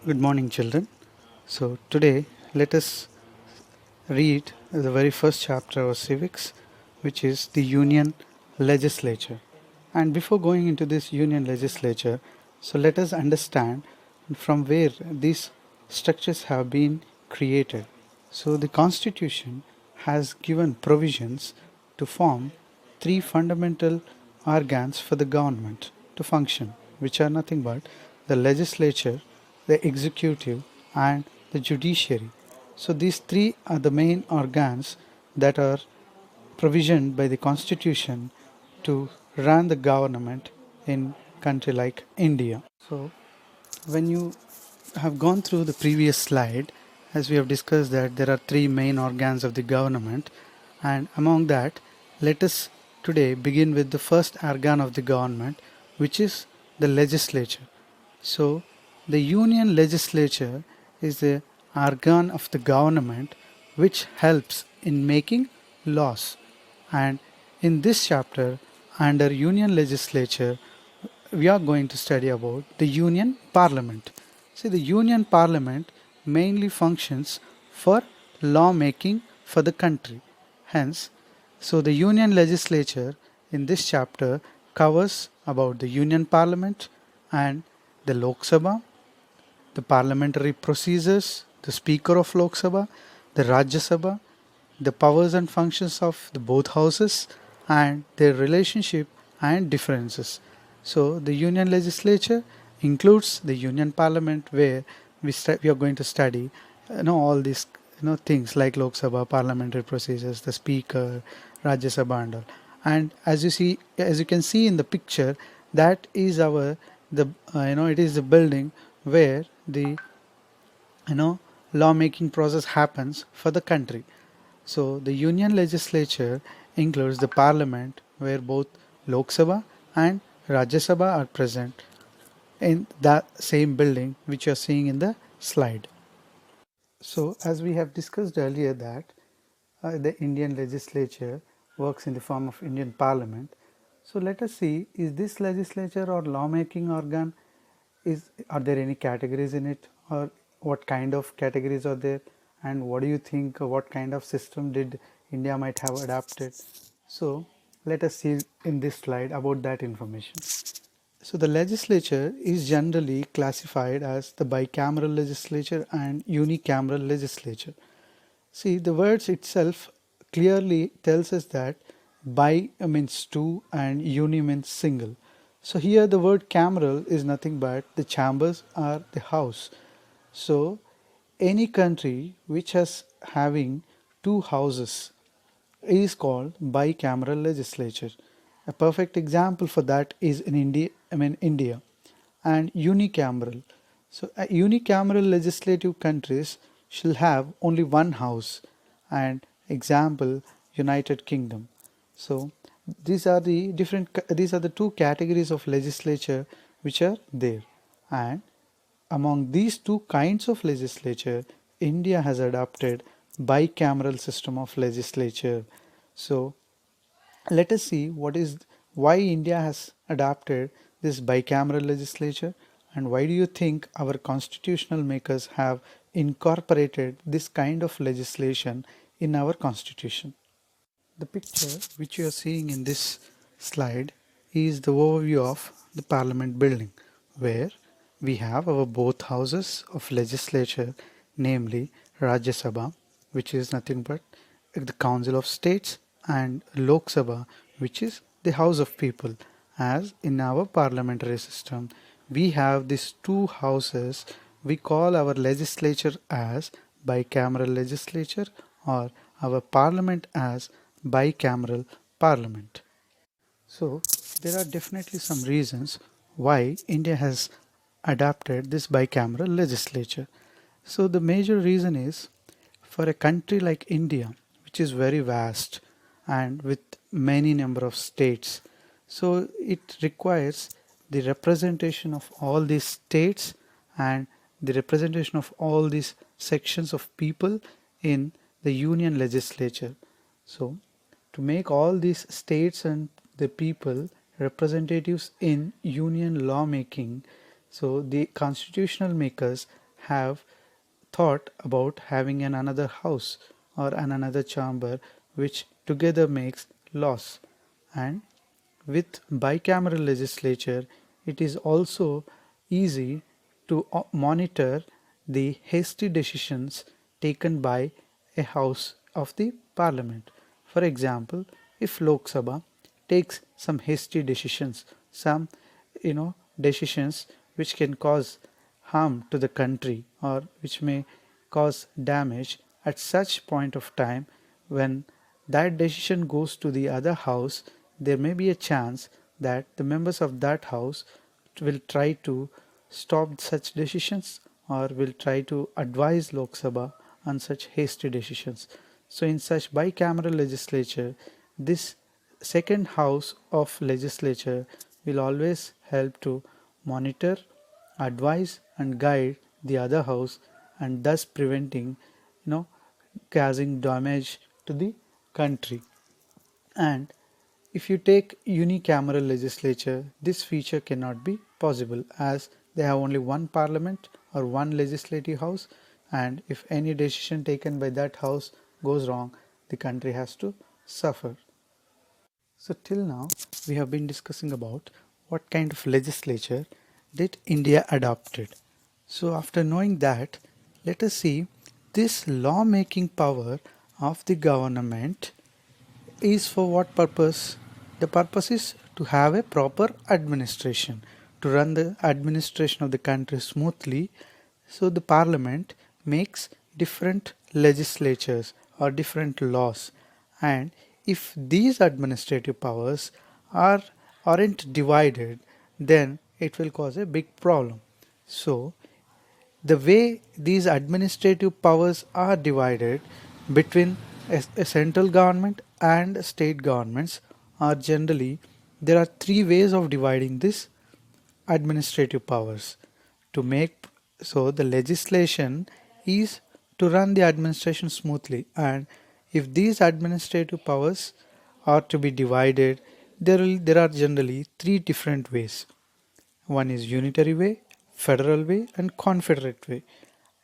Good morning, children. So, today let us read the very first chapter of civics, which is the Union Legislature. And before going into this Union Legislature, so let us understand from where these structures have been created. So, the Constitution has given provisions to form three fundamental organs for the government to function, which are nothing but the legislature, the executive, and the judiciary. So these three are the main organs that are provisioned by the constitution to run the government in country like India. So when you have gone through the previous slide, as we have discussed that there are three main organs of the government, and among that, let us today begin with the first organ of the government, which is the legislature. So, the union legislature is the organ of the government which helps in making laws. And in this chapter, under union legislature, we are going to study about the union parliament. See, the union parliament mainly functions for law making for the country. Hence, so the union legislature in this chapter covers about the union parliament and the Lok Sabha, the parliamentary procedures, the Speaker of Lok Sabha, the Rajya Sabha, the powers and functions of the both houses, and their relationship and differences. So, the Union Legislature includes the Union Parliament, where we are going to study, all these things like Lok Sabha, parliamentary procedures, the Speaker, Rajya Sabha, and all. And as you can see in the picture, that is our it is the building where the lawmaking process happens for the country. So the union legislature includes the parliament where both Lok Sabha and Rajya Sabha are present in that same building which you are seeing in the slide. So as we have discussed earlier that the Indian legislature works in the form of Indian parliament. So let us see, is this legislature or lawmaking organ, are there any categories in it, or what kind of categories are there, and what do you think, what kind of system did India might have adapted? So let us see in this slide about that information. So the legislature is generally classified as the bicameral legislature and unicameral legislature. See, the words itself clearly tells us that bi means two and uni means single. So here the word cameral is nothing but the chambers or the house. So any country which has having two houses is called bicameral legislature. A perfect example for that is in India, and unicameral. So unicameral legislative countries shall have only one house, and example United Kingdom. So these are the two categories of legislature which are there, and among these two kinds of legislature, India has adopted bicameral system of legislature. So let us see why India has adopted this bicameral legislature, and why do you think our constitutional makers have incorporated this kind of legislation in our constitution. The picture which you are seeing in this slide is the overview of the parliament building, where we have our both houses of legislature, namely Rajya Sabha, which is nothing but the Council of States, and Lok Sabha, which is the House of People. As in our parliamentary system, we have these two houses. We call our legislature as bicameral legislature, or our parliament as bicameral parliament. So there are definitely some reasons why India has adopted this bicameral legislature. So the major reason is, for a country like India, which is very vast and with many number of states, so it requires the representation of all these states and the representation of all these sections of people in the union legislature. So to make all these states and the people representatives in union lawmaking, so the constitutional makers have thought about having another house or another chamber which together makes laws. And with bicameral legislature, it is also easy to monitor the hasty decisions taken by a house of the parliament. For example, if Lok Sabha takes some hasty decisions, some decisions which can cause harm to the country or which may cause damage, at such point of time when that decision goes to the other house, there may be a chance that the members of that house will try to stop such decisions or will try to advise Lok Sabha on such hasty decisions. So in such bicameral legislature, this second house of legislature will always help to monitor, advise and guide the other house, and thus preventing causing damage to the country. And if you take unicameral legislature, this feature cannot be possible as they have only one parliament or one legislative house, and if any decision taken by that house goes wrong, the country has to suffer. So till now we have been discussing about what kind of legislature did India adopted. So after knowing that, let us see this law-making power of the government is for what purpose? The purpose is to have a proper administration, to run the administration of the country smoothly. So the parliament makes different legislatures or different laws, and if these administrative powers aren't divided, then it will cause a big problem. So the way these administrative powers are divided between a central government and state governments are generally, there are three ways of dividing this administrative powers to make. So the legislation is to run the administration smoothly, and if these administrative powers are to be divided, there are generally three different ways. One is unitary way, federal way and confederate way.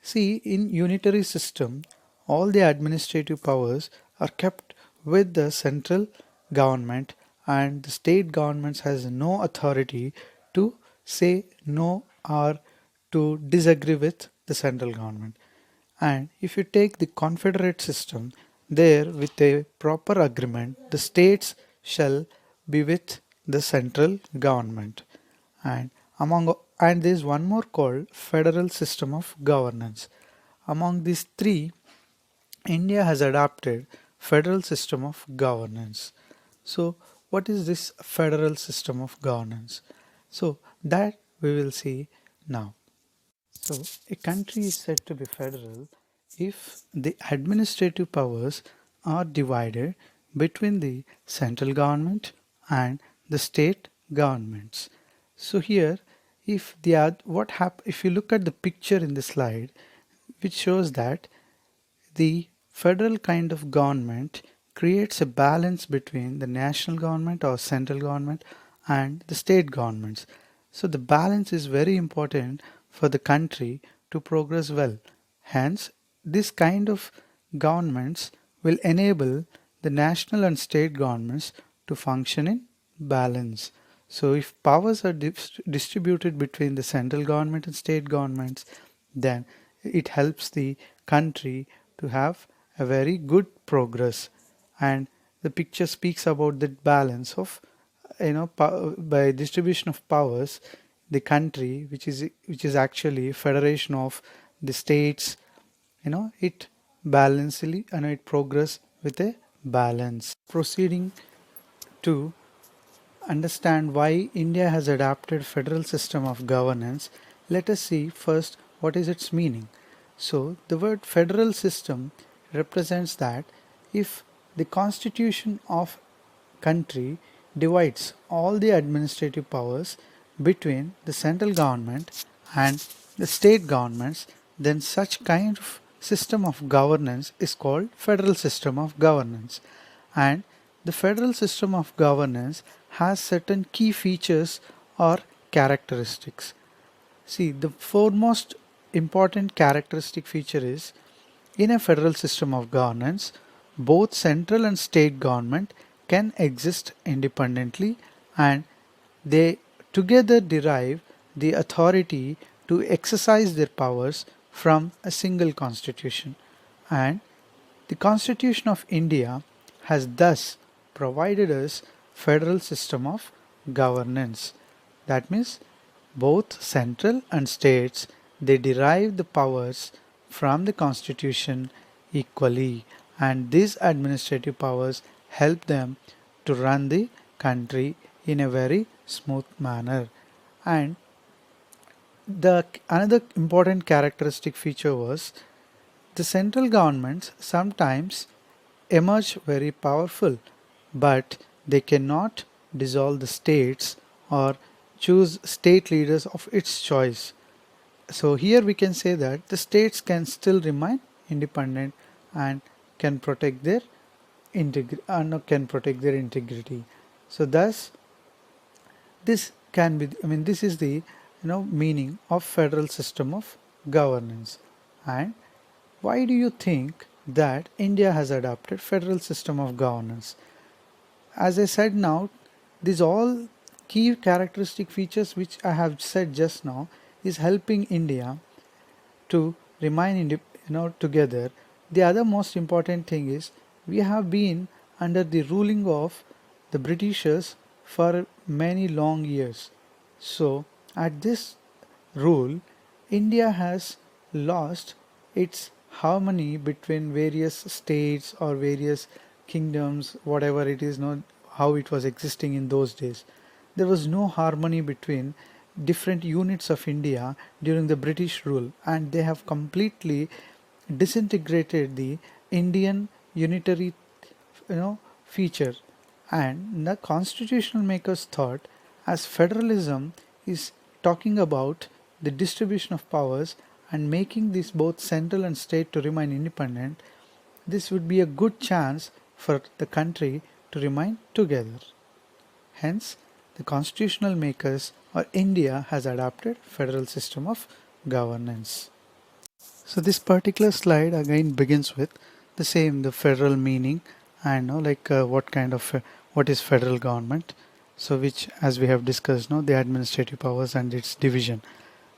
See, in unitary system, all the administrative powers are kept with the central government, and the state governments has no authority to say no or to disagree with the central government. And if you take the confederate system, there with a proper agreement, the states shall be with the central government. And there is one more called federal system of governance. Among these three, India has adopted federal system of governance. So what is this federal system of governance? So that we will see now. So a country is said to be federal if the administrative powers are divided between the central government and the state governments. So here, if you look at the picture in the slide, which shows that the federal kind of government creates a balance between the national government or central government and the state governments. So the balance is very important for the country to progress well. Hence, this kind of governments will enable the national and state governments to function in balance. So if powers are distributed between the central government and state governments, then it helps the country to have a very good progress. And the picture speaks about that balance of by distribution of powers, the country which is actually federation of the states, it balancedly and it progress with a balance. Proceeding to understand why India has adopted federal system of governance, let us see first what is its meaning. So the word federal system represents that if the constitution of country divides all the administrative powers between the central government and the state governments, then such kind of system of governance is called federal system of governance. And the federal system of governance has certain key features or characteristics. See, the foremost important characteristic feature is in a federal system of governance, both central and state government can exist independently and they together derive the authority to exercise their powers from a single constitution. And the Constitution of India has thus provided us federal system of governance. That means both central and states they derive the powers from the constitution equally and these administrative powers help them to run the country in a very smooth manner. And the another important characteristic feature was the central governments sometimes emerge very powerful, but they cannot dissolve the states or choose state leaders of its choice. So here we can say that the states can still remain independent and can protect their integrity. So thus this can be this is the meaning of federal system of governance. And why do you think that India has adopted federal system of governance? As I said now, these all key characteristic features which I have said just now is helping India to remain together. The other most important thing is we have been under the ruling of the Britishers for many long years. So at this rule, India has lost its harmony between various states or various kingdoms, whatever it is, not how it was existing in those days. There was no harmony between different units of India during the British rule, and they have completely disintegrated the Indian unitary feature. And the constitutional makers thought as federalism is talking about the distribution of powers and making this both central and state to remain independent, this would be a good chance for the country to remain together. Hence, the constitutional makers or India has adopted federal system of governance. So this particular slide again begins with the federal meaning and what kind of what is federal government. So which as we have discussed the administrative powers and its division.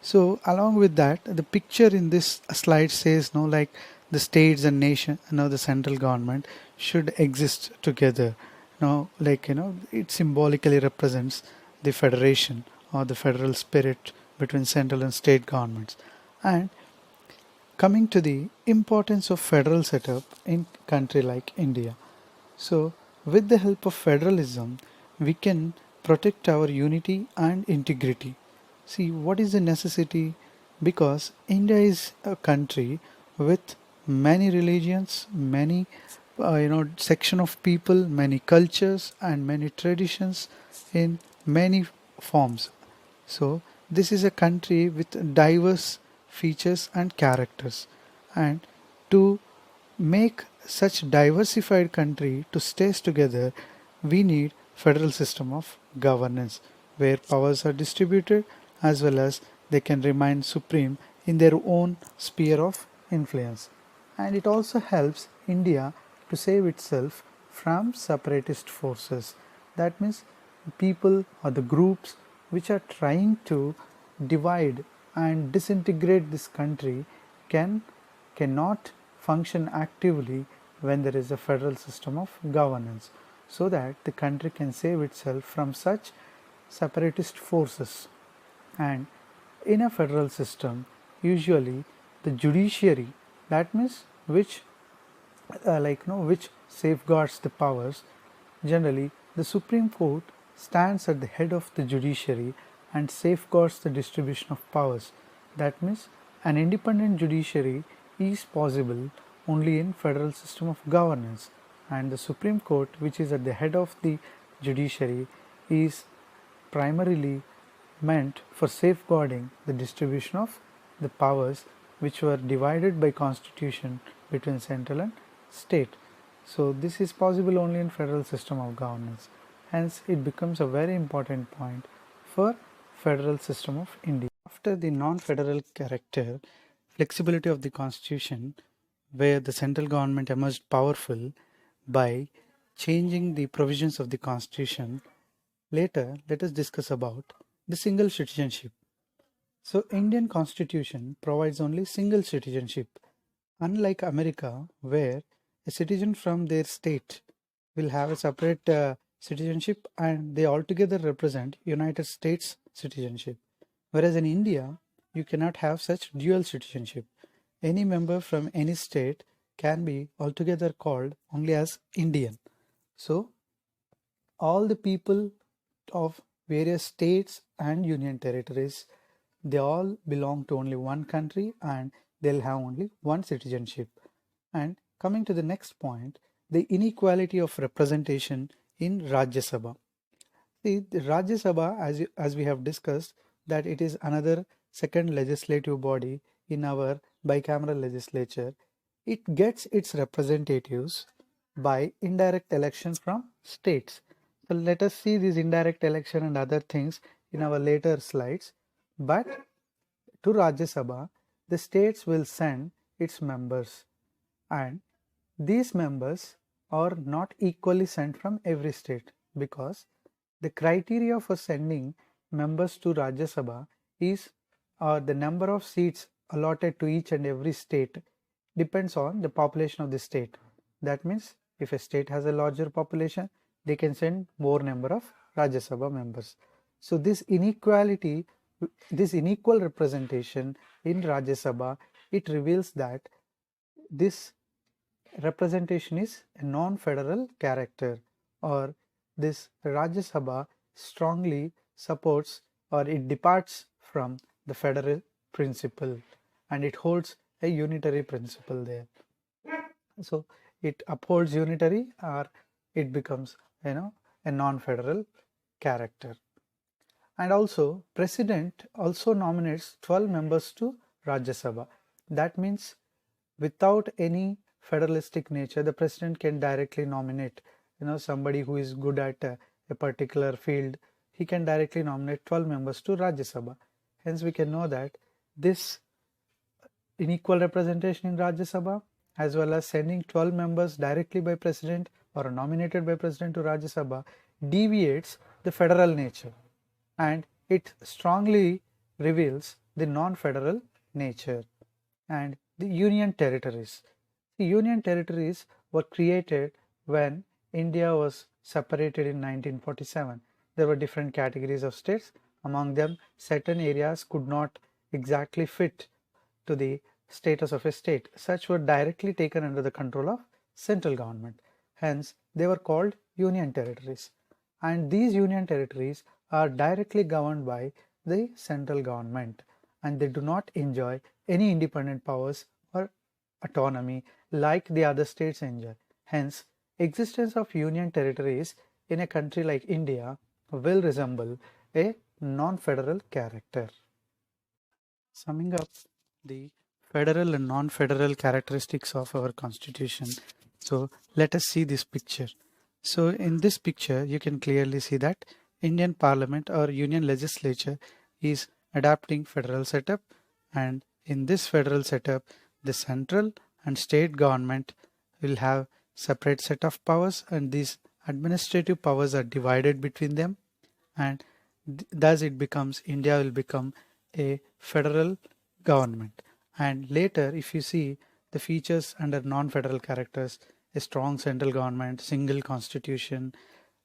So along with that, the picture in this slide says like the states and nation, the central government should exist together. It symbolically represents the federation or the federal spirit between central and state governments. And coming to the importance of federal setup in country like India. So with the help of federalism, we can protect our unity and integrity. See, what is the necessity? Because India is a country with many religions, many section of people, many cultures and many traditions in many forms. So this is a country with diverse features and characters, and to make such diversified country to stays together, we need federal system of governance where powers are distributed as well as they can remain supreme in their own sphere of influence. And it also helps India to save itself from separatist forces. That means people or the groups which are trying to divide and disintegrate this country cannot function actively when there is a federal system of governance, so that the country can save itself from such separatist forces. And in a federal system, usually the judiciary, that means which which safeguards the powers, generally the Supreme Court stands at the head of the judiciary and safeguards the distribution of powers. That means an independent judiciary is possible only in federal system of governance, and the Supreme Court, which is at the head of the judiciary, is primarily meant for safeguarding the distribution of the powers which were divided by constitution between central and state. So this is possible only in federal system of governance. Hence it becomes a very important point for federal system of India. After the non-federal character, flexibility of the constitution, where the central government emerged powerful by changing the provisions of the constitution. Later, let us discuss about the single citizenship. So, Indian constitution provides only single citizenship, unlike America, where a citizen from their state will have a separate citizenship and they altogether represent United States citizenship. Whereas in India, you cannot have such dual citizenship. Any member from any state can be altogether called only as Indian. So, all the people of various states and union territories, they all belong to only one country and they'll have only one citizenship. And coming to the next point, the inequality of representation in Rajya Sabha. See, the Rajya Sabha, as we have discussed, that it is another second legislative body in our bicameral legislature. It gets its representatives by indirect election from states. So let us see this indirect election and other things in our later slides. But to Rajya Sabha, the states will send its members, and these members are not equally sent from every state, because the criteria for sending members to Rajya Sabha is the number of seats allotted to each and every state depends on the population of the state. That means if a state has a larger population, they can send more number of Rajya Sabha members. So this inequality, this unequal representation in Rajya Sabha, it reveals that this representation is a non-federal character, or this Rajya Sabha strongly supports or it departs from the federal principle and it holds a unitary principle there. So it upholds unitary or it becomes a non-federal character. And also president also nominates 12 members to Rajya Sabha. That means without any federalistic nature, the president can directly nominate somebody who is good at a particular field. He can directly nominate 12 members to Rajya Sabha. Hence we can know that this unequal representation in Rajya Sabha, as well as sending 12 members directly by president or nominated by president to Rajya Sabha, deviates the federal nature and it strongly reveals the non-federal nature. And the union territories. The union territories were created when India was separated in 1947. There were different categories of states. Among them, certain areas could not exactly fit to the status of a state. Such were directly taken under the control of central government. Hence, they were called union territories. And these union territories are directly governed by the central government and they do not enjoy any independent powers or autonomy like the other states enjoy. Hence, existence of union territories in a country like India will resemble a non-federal character. Summing up the federal and non-federal characteristics of our constitution. So let us see this picture. So in this picture, you can clearly see that Indian Parliament or Union Legislature is adapting federal setup, and in this federal setup, the central and state government will have separate set of powers, and these administrative powers are divided between them, and thus it becomes India will become a federal government. And later, if you see the features under non-federal characters, a strong central government, single constitution,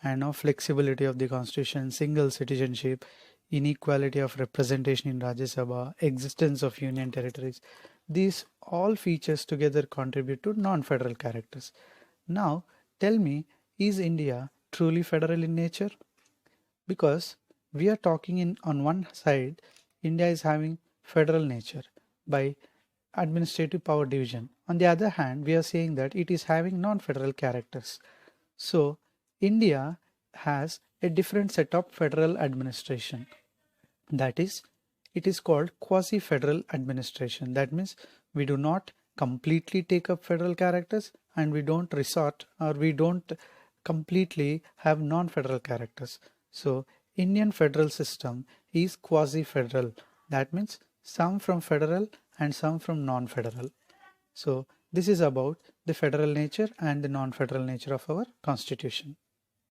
and flexibility of the constitution, single citizenship, inequality of representation in Rajya Sabha, existence of union territories, these all features together contribute to non-federal characters. Now tell me, is India truly federal in nature? Because we are talking on one side, India is having federal nature by administrative power division. On the other hand, we are saying that it is having non-federal characters. So India has a different set of federal administration. That is, it is called quasi-federal administration. That means we do not completely take up federal characters and we don't resort or we don't completely have non-federal characters. So Indian federal system is quasi-federal. That means some from federal and some from non-federal. So this is about the federal nature and the non-federal nature of our constitution.